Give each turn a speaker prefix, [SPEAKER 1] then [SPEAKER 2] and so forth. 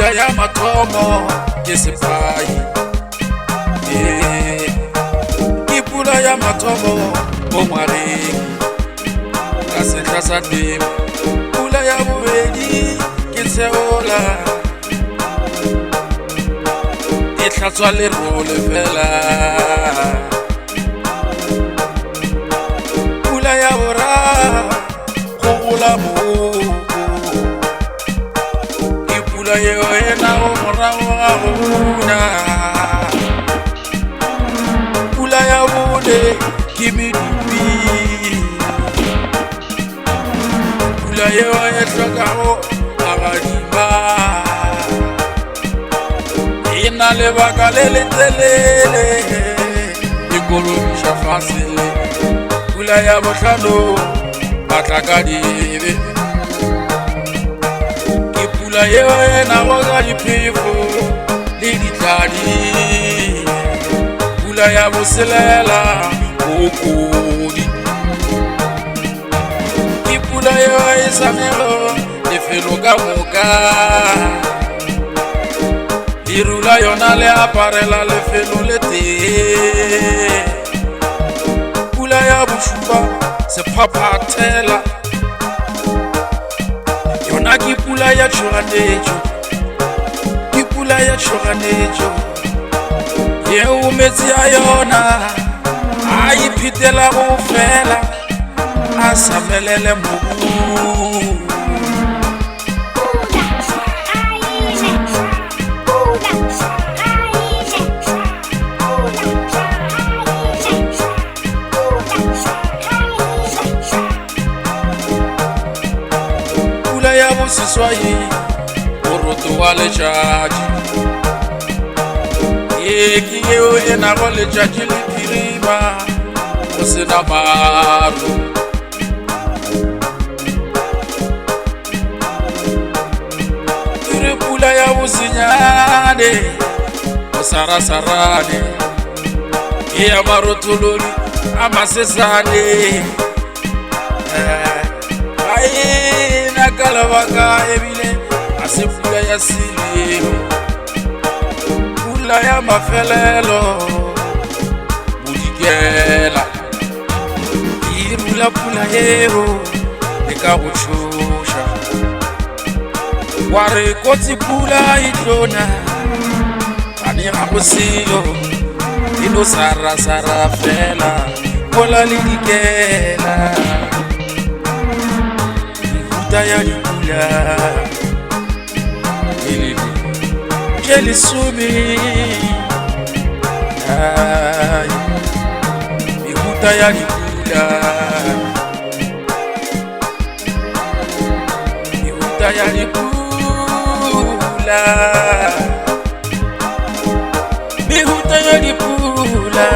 [SPEAKER 1] pula ya mathomo ke sepai ke pula ya mathomo mo ngwareng ka setla sa temo pula ya bobedi ke seola e hlatswa lerole fela pula ya boraro go gola moko ke pula yeo e nago morago ga go una pula ya bone ke medupi pula yeo e hlokago magadima e na lebaka le letelele e kolobiša fasele pula ya bohlano matlakadibe ke pula yeo e nago ka diphefo le ditladi pula ya boselela kokodi ke pula yeo e samego lefelo ka moka dirula yona le aparela lefelo le tee pula ya bošupa sephaphathela yona ke pula ya tšhoganetšo ke pula ya tšhoganetšo yeo metsi a yona a iphethela go fela a samelele mobu ya boseswai boroto wa letšatši ke yeo e nago letšatši le phirima go sena maru ere pula ya bosenyane go sarasarane ke ya marotolodi a masesane ka lebaka ebile a se pula ya selemo pula ya mafelelo bodikela e rula pula yeo e ka go tšhoša wa re kotsi pula e tlona gane ga go selo e no sarasara fela mola le dikela ya dipula ke lesome mehuta ya dipula mehuta ya dipula mehuta ya dipula